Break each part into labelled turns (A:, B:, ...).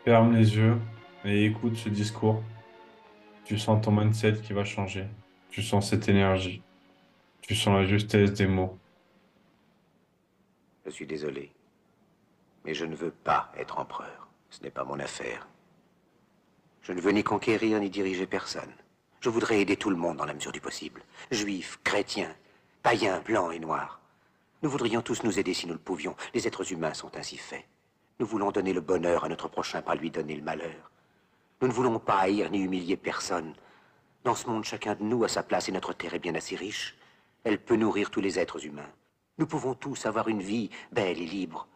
A: Ferme les yeux et écoute ce discours. Tu sens ton mindset qui va changer. Tu sens cette énergie. Tu sens la justesse des mots.
B: Je suis désolé, mais je ne veux pas être empereur. Ce n'est pas mon affaire. Je ne veux ni conquérir ni diriger personne. Je voudrais aider tout le monde dans la mesure du possible. Juifs, chrétiens, païens, blancs et noirs. Nous voudrions tous nous aider si nous le pouvions. Les êtres humains sont ainsi faits. Nous voulons donner le bonheur à notre prochain, pas lui donner le malheur. Nous ne voulons pas haïr ni humilier personne. Dans ce monde, chacun de nous a sa place et notre terre est bien assez riche. Elle peut nourrir tous les êtres humains. Nous pouvons tous avoir une vie belle et libre.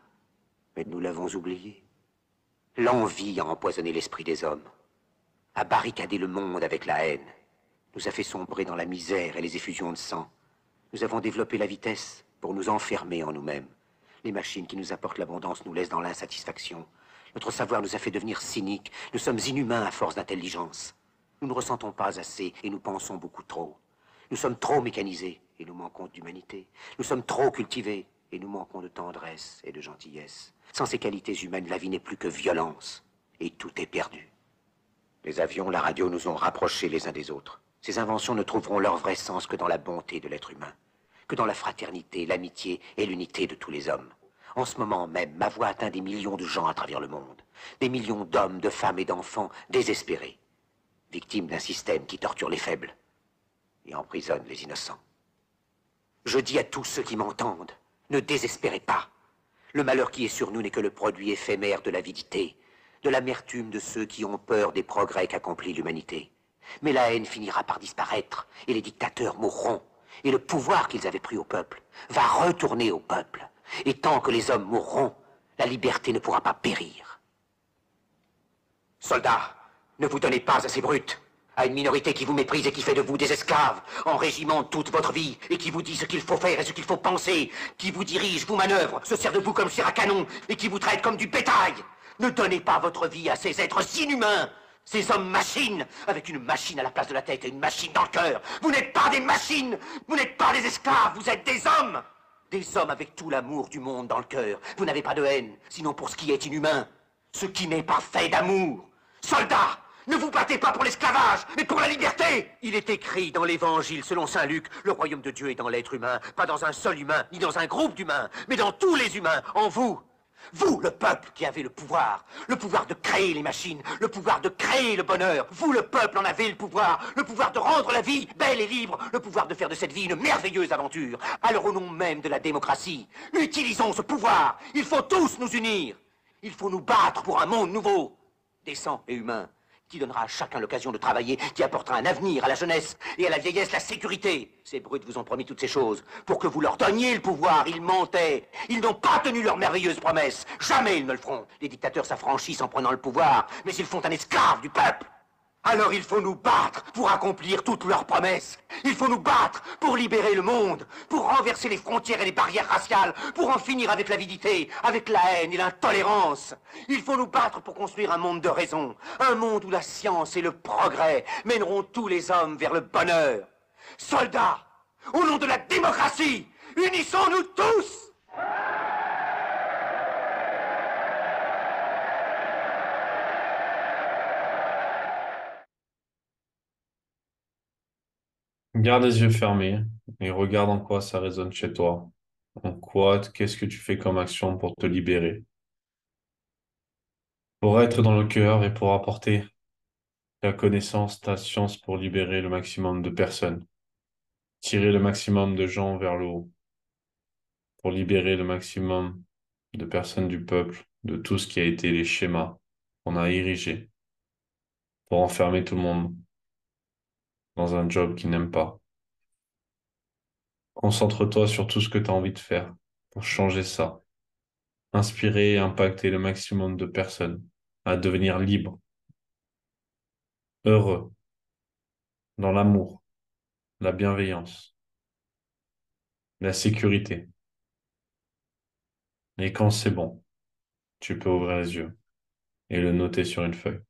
B: Mais nous l'avons oublié. L'envie a empoisonné l'esprit des hommes, a barricadé le monde avec la haine, nous a fait sombrer dans la misère et les effusions de sang. Nous avons développé la vitesse pour nous enfermer en nous-mêmes. Les machines qui nous apportent l'abondance nous laissent dans l'insatisfaction. Notre savoir nous a fait devenir cyniques. Nous sommes inhumains à force d'intelligence. Nous ne ressentons pas assez et nous pensons beaucoup trop. Nous sommes trop mécanisés et nous manquons d'humanité. Nous sommes trop cultivés et nous manquons de tendresse et de gentillesse. Sans ces qualités humaines, la vie n'est plus que violence et tout est perdu. Les avions, la radio nous ont rapprochés les uns des autres. Ces inventions ne trouveront leur vrai sens que dans la bonté de l'être humain, que dans la fraternité, l'amitié et l'unité de tous les hommes. En ce moment même, ma voix atteint des millions de gens à travers le monde. Des millions d'hommes, de femmes et d'enfants désespérés, victimes d'un système qui torture les faibles et emprisonne les innocents. Je dis à tous ceux qui m'entendent, ne désespérez pas. Le malheur qui est sur nous n'est que le produit éphémère de l'avidité, de l'amertume de ceux qui ont peur des progrès qu'accomplit l'humanité. Mais la haine finira par disparaître, et les dictateurs mourront, et le pouvoir qu'ils avaient pris au peuple va retourner au peuple. Et tant que les hommes mourront, la liberté ne pourra pas périr. Soldats, ne vous donnez pas à ces brutes, à une minorité qui vous méprise et qui fait de vous des esclaves, en régiment toute votre vie, et qui vous dit ce qu'il faut faire et ce qu'il faut penser, qui vous dirige, vous manœuvre, se sert de vous comme chair à canon, et qui vous traite comme du bétail. Ne donnez pas votre vie à ces êtres inhumains, ces hommes-machines, avec une machine à la place de la tête et une machine dans le cœur. Vous n'êtes pas des machines, vous n'êtes pas des esclaves, vous êtes des hommes. Des hommes avec tout l'amour du monde dans le cœur. Vous n'avez pas de haine, sinon pour ce qui est inhumain, ce qui n'est pas fait d'amour. Soldats, ne vous battez pas pour l'esclavage, mais pour la liberté. Il est écrit dans l'Évangile, selon saint Luc, le royaume de Dieu est dans l'être humain, pas dans un seul humain, ni dans un groupe d'humains, mais dans tous les humains, en vous. Vous, le peuple qui avez le pouvoir de créer les machines, le pouvoir de créer le bonheur. Vous, le peuple, en avez le pouvoir de rendre la vie belle et libre, le pouvoir de faire de cette vie une merveilleuse aventure. Alors au nom même de la démocratie, utilisons ce pouvoir. Il faut tous nous unir. Il faut nous battre pour un monde nouveau, décent et humain, qui donnera à chacun l'occasion de travailler, qui apportera un avenir à la jeunesse et à la vieillesse la sécurité. Ces brutes vous ont promis toutes ces choses pour que vous leur donniez le pouvoir. Ils mentaient. Ils n'ont pas tenu leurs merveilleuses promesses. Jamais ils ne le feront. Les dictateurs s'affranchissent en prenant le pouvoir, mais ils font un esclave du peuple. Alors il faut nous battre pour accomplir toutes leurs promesses. Il faut nous battre pour libérer le monde, pour renverser les frontières et les barrières raciales, pour en finir avec l'avidité, avec la haine et l'intolérance. Il faut nous battre pour construire un monde de raison, un monde où la science et le progrès mèneront tous les hommes vers le bonheur. Soldats, au nom de la démocratie, unissons-nous tous!
A: Garde les yeux fermés et regarde en quoi ça résonne chez toi. En quoi, qu'est-ce que tu fais comme action pour te libérer, pour être dans le cœur et pour apporter ta connaissance, ta science pour libérer le maximum de personnes, tirer le maximum de gens vers le haut, pour libérer le maximum de personnes du peuple, de tout ce qui a été les schémas qu'on a érigés, pour enfermer tout le monde dans un job qu'ils n'aiment pas. Concentre-toi sur tout ce que tu as envie de faire pour changer ça, inspirer et impacter le maximum de personnes à devenir libres, heureux, dans l'amour, la bienveillance, la sécurité. Et quand c'est bon, tu peux ouvrir les yeux et le noter sur une feuille.